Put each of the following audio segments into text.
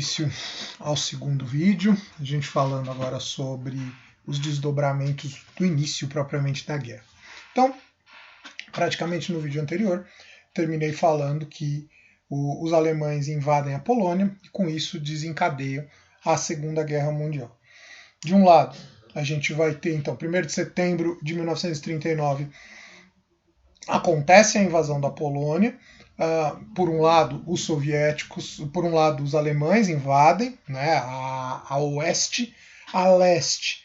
início ao segundo vídeo, a gente falando agora sobre os desdobramentos do início propriamente da guerra. Então, praticamente no vídeo anterior, terminei falando que os alemães invadem a Polônia e com isso desencadeiam a Segunda Guerra Mundial. De um lado, a gente vai ter, então, 1º de setembro de 1939, acontece a invasão da Polônia. Por um lado, os soviéticos, por um lado, os alemães invadem, né, a oeste. A leste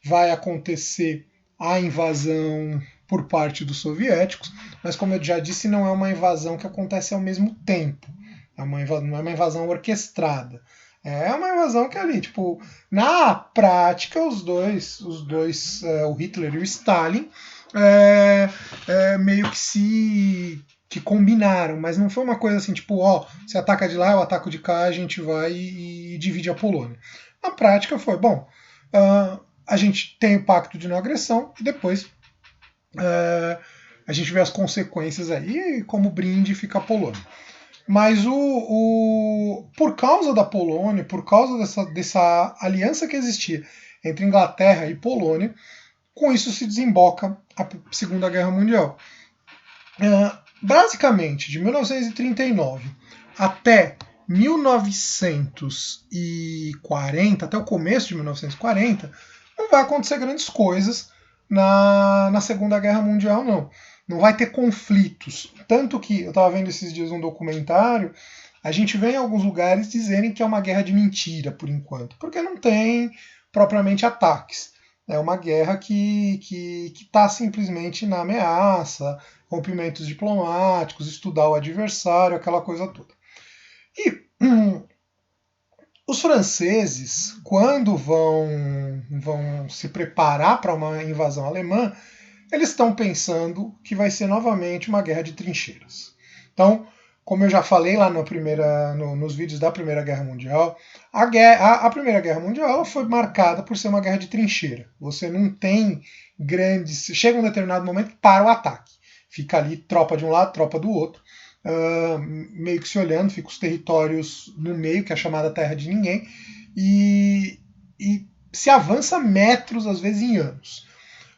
vai acontecer a invasão por parte dos soviéticos, mas como eu já disse, não é uma invasão que acontece ao mesmo tempo. Não é uma invasão orquestrada. É uma invasão que ali, tipo, na prática, os dois, o Hitler e o Stalin, meio que combinaram, mas não foi uma coisa assim, tipo, ó, você ataca de lá, eu ataco de cá, a gente vai e divide a Polônia. Na prática foi, bom, a gente tem o pacto de não agressão e depois a gente vê as consequências aí e como brinde fica a Polônia. Mas por causa da Polônia, por causa dessa aliança que existia entre Inglaterra e Polônia, com isso se desemboca a Segunda Guerra Mundial. Basicamente, de 1939 até 1940, até o começo de 1940, não vai acontecer grandes coisas na Segunda Guerra Mundial, não. Não vai ter conflitos. Tanto que, eu estava vendo esses dias um documentário, a gente vê em alguns lugares dizerem que é uma guerra de mentira, por enquanto, porque não tem propriamente ataques. É uma guerra que está simplesmente na ameaça, rompimentos diplomáticos, estudar o adversário, aquela coisa toda. E os franceses, quando vão se preparar para uma invasão alemã, eles estão pensando que vai ser novamente uma guerra de trincheiras. Então, como eu já falei lá nos vídeos da Primeira Guerra Mundial, a Primeira Guerra Mundial foi marcada por ser uma guerra de trincheira. Você não tem grandes... Chega um determinado momento para o ataque. Fica ali tropa de um lado, tropa do outro, meio que se olhando, fica os territórios no meio, que é a chamada terra de ninguém, e se avança metros, às vezes em anos.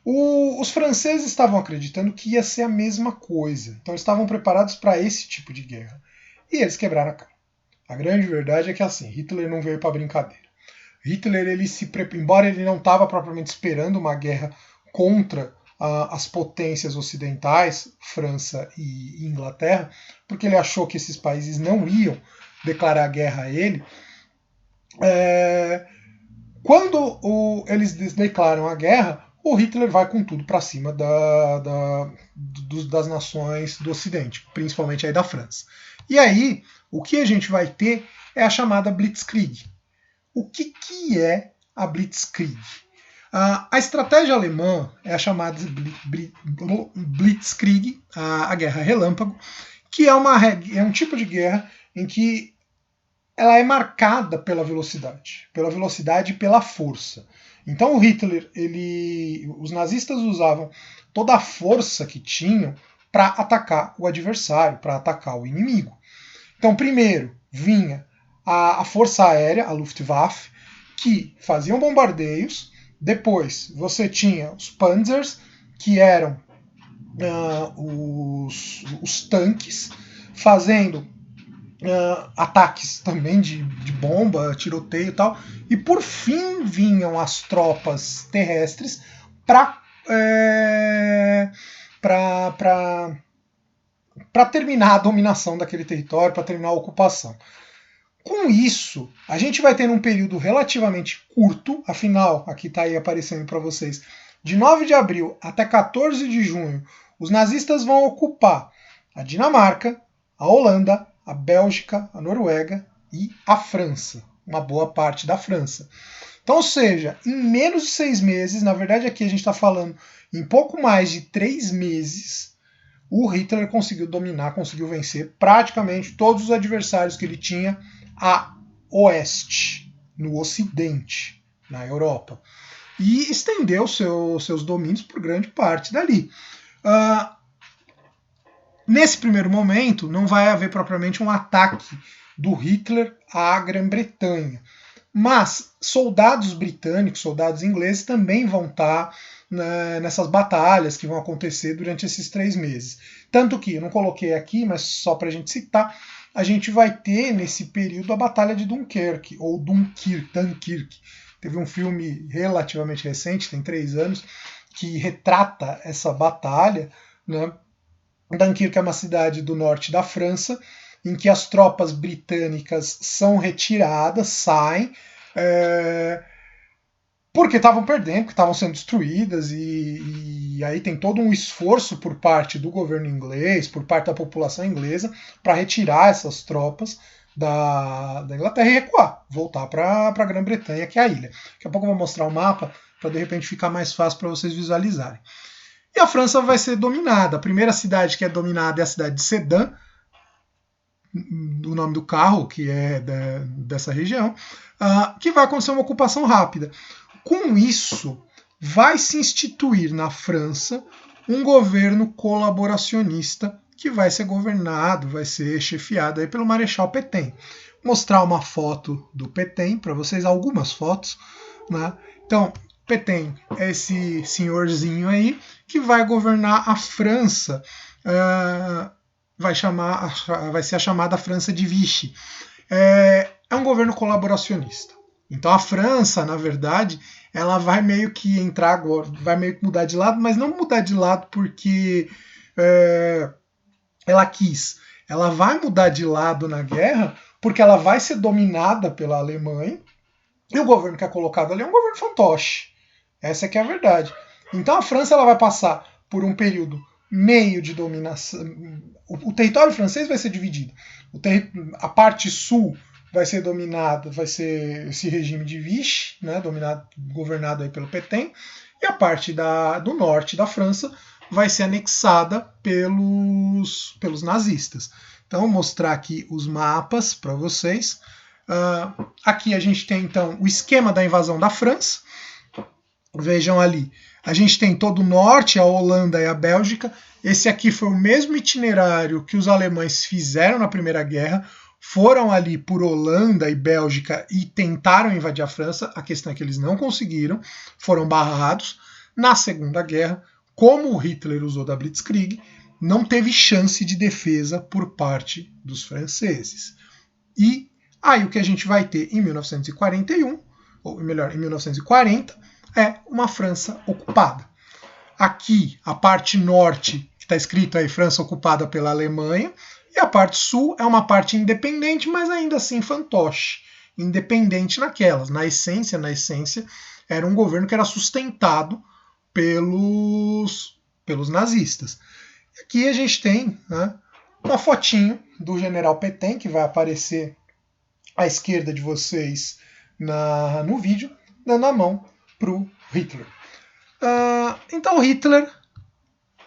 Os franceses estavam acreditando que ia ser a mesma coisa. Então eles estavam preparados para esse tipo de guerra. E eles quebraram a cara. A grande verdade é que assim, Hitler não veio para brincadeira. Hitler, embora ele não estava propriamente esperando uma guerra contra as potências ocidentais, França e Inglaterra, porque ele achou que esses países não iam declarar guerra a ele, quando eles declaram a guerra, o Hitler vai com tudo para cima das nações do Ocidente, principalmente aí da França. E aí, o que a gente vai ter é a chamada Blitzkrieg. O que é a Blitzkrieg? A estratégia alemã é a chamada Blitzkrieg, a guerra relâmpago, que é um tipo de guerra em que ela é marcada pela velocidade e pela força. Então o Hitler, os nazistas usavam toda a força que tinham para atacar o adversário, para atacar o inimigo. Então primeiro vinha a força aérea, a Luftwaffe, que faziam bombardeios. Depois você tinha os Panzers, que eram os tanques, fazendo ataques também de bomba, tiroteio e tal. E por fim vinham as tropas terrestres para terminar a dominação daquele território, para terminar a ocupação. Com isso, a gente vai ter um período relativamente curto, afinal, aqui está aí aparecendo para vocês, de 9 de abril até 14 de junho, os nazistas vão ocupar a Dinamarca, a Holanda, a Bélgica, a Noruega e a França, uma boa parte da França. Então, ou seja, em menos de 6 meses, na verdade aqui a gente está falando em pouco mais de 3 meses, o Hitler conseguiu dominar, conseguiu vencer praticamente todos os adversários que ele tinha a oeste, no ocidente, na Europa. E estendeu seus domínios por grande parte dali. Nesse primeiro momento, não vai haver propriamente um ataque do Hitler à Grã-Bretanha. Mas soldados britânicos, soldados ingleses também vão estar nessas batalhas que vão acontecer durante esses 3 meses. Tanto que, eu não coloquei aqui, mas só para a gente citar, a gente vai ter nesse período a Batalha de Dunkerque, ou Dunkirk. Teve um filme relativamente recente, tem 3 anos, que retrata essa batalha. Né? Dunkirk é uma cidade do norte da França, em que as tropas britânicas são retiradas, saem, porque estavam perdendo, porque estavam sendo destruídas, e aí tem todo um esforço por parte do governo inglês, por parte da população inglesa, para retirar essas tropas da Inglaterra e recuar, voltar para a Grã-Bretanha, que é a ilha. Daqui a pouco eu vou mostrar o mapa, para de repente ficar mais fácil para vocês visualizarem. E a França vai ser dominada. A primeira cidade que é dominada é a cidade de Sedan, o nome do carro, que é dessa região, que vai acontecer uma ocupação rápida. Com isso, vai se instituir na França um governo colaboracionista que vai ser governado, vai ser chefiado aí pelo Marechal Pétain. Vou mostrar uma foto do Pétain para vocês, algumas fotos. Né? Então, Pétain é esse senhorzinho aí que vai governar a França. Vai ser a chamada França de Vichy. É um governo colaboracionista. Então a França, na verdade, ela vai meio que entrar agora, vai meio que mudar de lado, mas não mudar de lado porque ela quis. Ela vai mudar de lado na guerra porque ela vai ser dominada pela Alemanha e o governo que é colocado ali é um governo fantoche. Essa que é a verdade. Então a França ela vai passar por um período meio de dominação. O território francês vai ser dividido. A parte sul vai ser dominada, vai ser esse regime de Vichy, né, governado aí pelo Pétain, e a parte do norte da França vai ser anexada pelos nazistas. Então, vou mostrar aqui os mapas para vocês. Aqui a gente tem, então, o esquema da invasão da França. Vejam ali, a gente tem todo o norte, a Holanda e a Bélgica. Esse aqui foi o mesmo itinerário que os alemães fizeram na Primeira Guerra, foram ali por Holanda e Bélgica e tentaram invadir a França. A questão é que eles não conseguiram, foram barrados. Na Segunda Guerra, como o Hitler usou da Blitzkrieg, não teve chance de defesa por parte dos franceses. E aí o que a gente vai ter em 1941, ou melhor, em 1940, é uma França ocupada. Aqui, a parte norte, que está escrito aí, França ocupada pela Alemanha, e a parte sul é uma parte independente, mas ainda assim fantoche. Independente naquelas. Na essência, era um governo que era sustentado pelos nazistas. E aqui a gente tem, né, uma fotinho do general Pétain, que vai aparecer à esquerda de vocês no vídeo, dando a mão para o Hitler. Então Hitler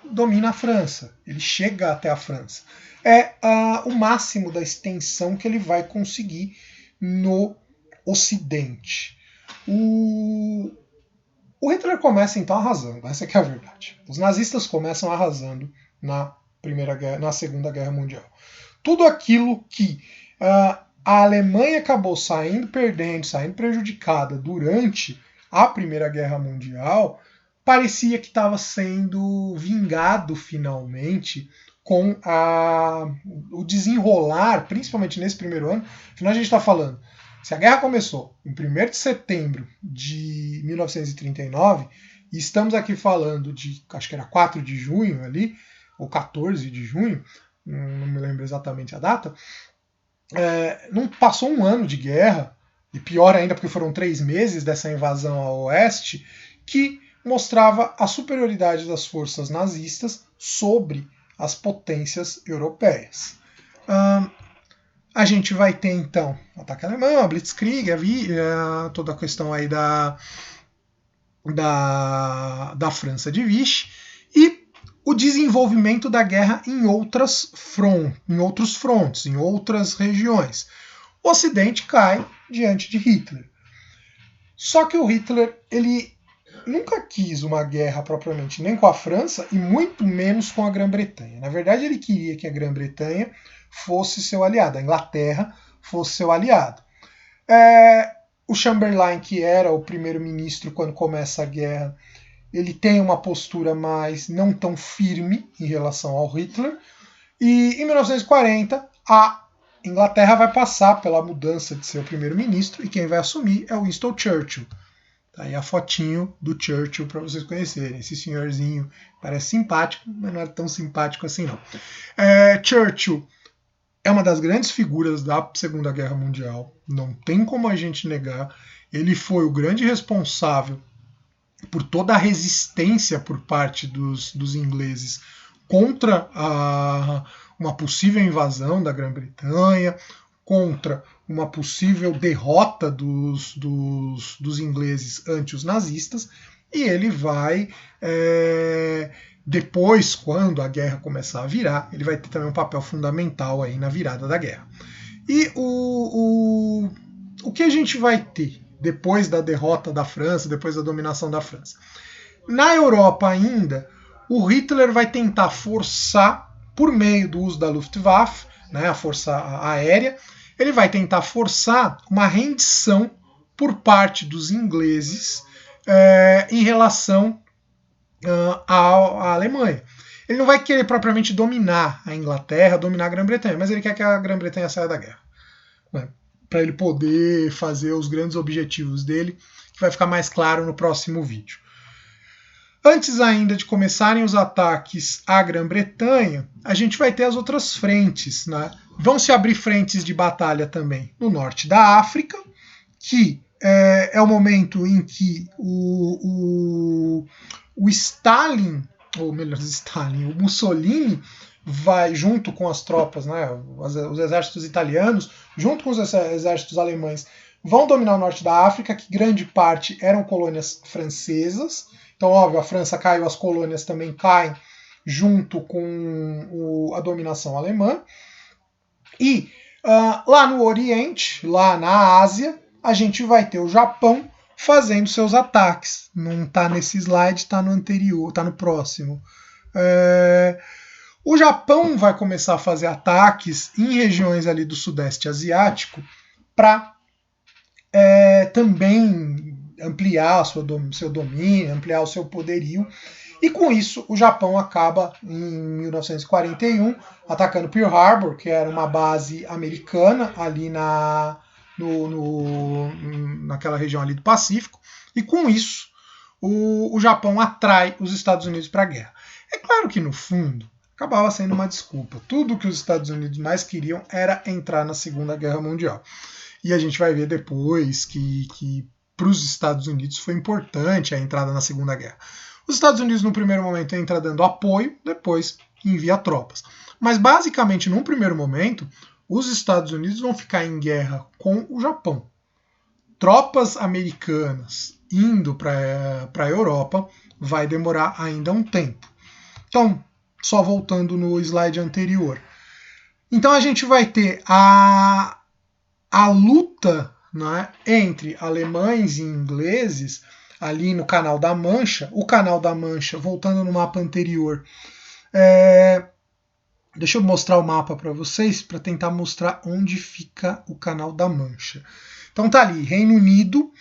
domina a França, ele chega até a França. É o máximo da extensão que ele vai conseguir no Ocidente. O Hitler começa então arrasando, essa que é a verdade. Os nazistas começam arrasando na Segunda Guerra Mundial. Tudo aquilo que a Alemanha acabou saindo prejudicada durante a Primeira Guerra Mundial, parecia que estava sendo vingado finalmente com o desenrolar, principalmente nesse primeiro ano. Afinal, a gente está falando, se a guerra começou em 1º de setembro de 1939, e estamos aqui falando de, acho que era 4 de junho ali, ou 14 de junho, não me lembro exatamente a data, não passou um ano de guerra, e pior ainda porque foram 3 meses dessa invasão ao oeste, que mostrava a superioridade das forças nazistas sobre as potências europeias. A gente vai ter então o ataque alemão, a Blitzkrieg, toda a questão aí da França de Vichy, e o desenvolvimento da guerra em outros frontes, em outras regiões. O Ocidente cai diante de Hitler. Só que o Hitler, ele nunca quis uma guerra propriamente nem com a França e muito menos com a Grã-Bretanha. Na verdade, ele queria que a Grã-Bretanha fosse seu aliado, a Inglaterra fosse seu aliado. O Chamberlain, que era o primeiro-ministro quando começa a guerra, ele tem uma postura mais não tão firme em relação ao Hitler. E em 1940, a Inglaterra vai passar pela mudança de seu primeiro-ministro e quem vai assumir é o Winston Churchill. Tá aí a fotinho do Churchill para vocês conhecerem. Esse senhorzinho parece simpático, mas não é tão simpático assim não. Churchill é uma das grandes figuras da Segunda Guerra Mundial, não tem como a gente negar. Ele foi o grande responsável por toda a resistência por parte dos ingleses contra uma possível invasão da Grã-Bretanha, contra uma possível derrota dos ingleses ante os nazistas, e ele vai, depois, quando a guerra começar a virar, ele vai ter também um papel fundamental aí na virada da guerra. E o que a gente vai ter depois da derrota da França, depois da dominação da França? Na Europa ainda, o Hitler vai tentar forçar, por meio do uso da Luftwaffe, né, a força aérea, ele vai tentar forçar uma rendição por parte dos ingleses em relação à Alemanha. Ele não vai querer propriamente dominar a Inglaterra, dominar a Grã-Bretanha, mas ele quer que a Grã-Bretanha saia da guerra, né, para ele poder fazer os grandes objetivos dele, que vai ficar mais claro no próximo vídeo. Antes ainda de começarem os ataques à Grã-Bretanha, a gente vai ter as outras frentes, né? Vão se abrir frentes de batalha também no norte da África, que é o momento em que o Stalin, ou melhor, Stalin, o Mussolini vai junto com as tropas, né, os exércitos italianos, junto com os exércitos alemães, vão dominar o norte da África, que grande parte eram colônias francesas. Então, óbvio, a França caiu, as colônias também caem junto com a dominação alemã. E lá no Oriente, lá na Ásia, a gente vai ter o Japão fazendo seus ataques. Não está nesse slide, está no anterior, está no próximo. O Japão vai começar a fazer ataques em regiões ali do Sudeste Asiático para também ampliar seu domínio, ampliar o seu poderio. E com isso, o Japão acaba, em 1941, atacando Pearl Harbor, que era uma base americana ali naquela região ali do Pacífico. E com isso, o Japão atrai os Estados Unidos para a guerra. É claro que, no fundo, acabava sendo uma desculpa. Tudo que os Estados Unidos mais queriam era entrar na Segunda Guerra Mundial. E a gente vai ver depois que para os Estados Unidos foi importante a entrada na Segunda Guerra. Os Estados Unidos, no primeiro momento, entra dando apoio, depois envia tropas. Mas, basicamente, num primeiro momento, os Estados Unidos vão ficar em guerra com o Japão. Tropas americanas indo para a Europa vai demorar ainda um tempo. Então, só voltando no slide anterior. Então, a gente vai ter a luta, né, entre alemães e ingleses ali no Canal da Mancha. O Canal da Mancha, voltando no mapa anterior, deixa eu mostrar o mapa para vocês, para tentar mostrar onde fica o Canal da Mancha. Então tá ali, Reino Unido,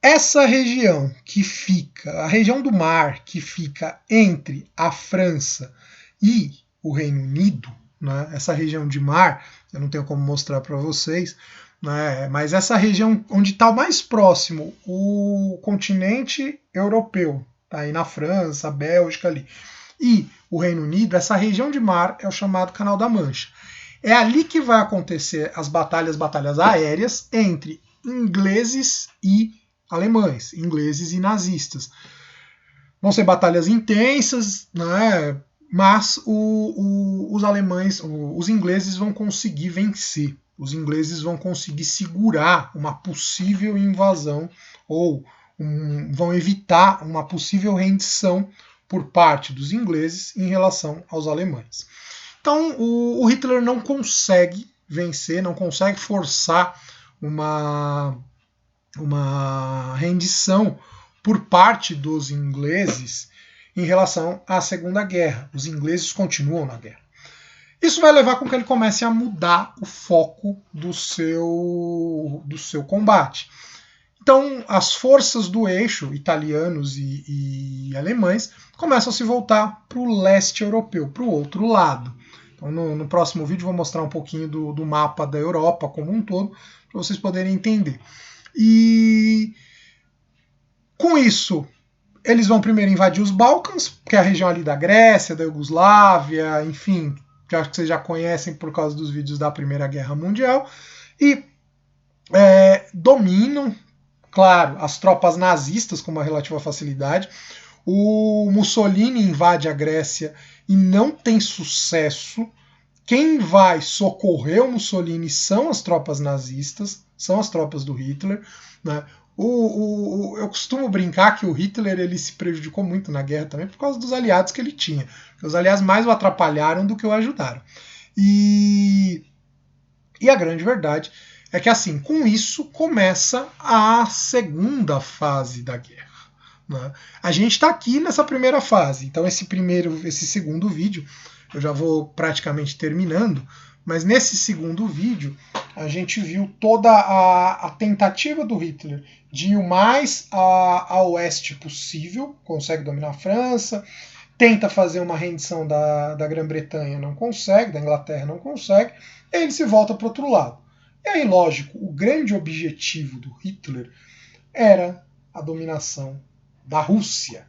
essa região que fica, a região do mar que fica entre a França e o Reino Unido, né, essa região de mar, eu não tenho como mostrar para vocês, mas essa região onde está o mais próximo, o continente europeu, tá aí na França, Bélgica ali, e o Reino Unido, essa região de mar é o chamado Canal da Mancha. É ali que vai acontecer as batalhas aéreas entre ingleses e alemães, ingleses e nazistas. Vão ser batalhas intensas, né? Mas os alemães, os ingleses vão conseguir vencer. Os ingleses vão conseguir segurar uma possível invasão ou vão evitar uma possível rendição por parte dos ingleses em relação aos alemães. Então o Hitler não consegue vencer, não consegue forçar uma rendição por parte dos ingleses em relação à Segunda Guerra. Os ingleses continuam na guerra. Isso vai levar com que ele comece a mudar o foco do seu combate. Então, as forças do eixo, italianos e alemães, começam a se voltar para o leste europeu, para o outro lado. Então, no próximo vídeo, vou mostrar um pouquinho do mapa da Europa como um todo, para vocês poderem entender. E com isso, eles vão primeiro invadir os Balcãs, que é a região ali da Grécia, da Iugoslávia, enfim, que acho que vocês já conhecem por causa dos vídeos da Primeira Guerra Mundial, e dominam, claro, as tropas nazistas com uma relativa facilidade. O Mussolini invade a Grécia e não tem sucesso. Quem vai socorrer o Mussolini são as tropas nazistas, são as tropas do Hitler, né? Eu costumo brincar que o Hitler ele se prejudicou muito na guerra também por causa dos aliados que ele tinha. Os aliados mais o atrapalharam do que o ajudaram. E a grande verdade é que, assim, com isso começa a segunda fase da guerra, né? A gente está aqui nessa primeira fase, então esse segundo vídeo, eu já vou praticamente terminando, mas nesse segundo vídeo a gente viu toda a tentativa do Hitler de ir o mais a oeste possível, consegue dominar a França, tenta fazer uma rendição da Grã-Bretanha, não consegue, da Inglaterra não consegue, e ele se volta para o outro lado. E aí, lógico, o grande objetivo do Hitler era a dominação da Rússia.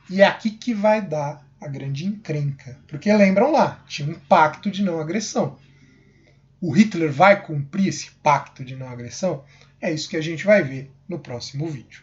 E é aqui que vai dar a grande encrenca. Porque lembram lá, tinha um pacto de não agressão. O Hitler vai cumprir esse pacto de não agressão? É isso que a gente vai ver no próximo vídeo.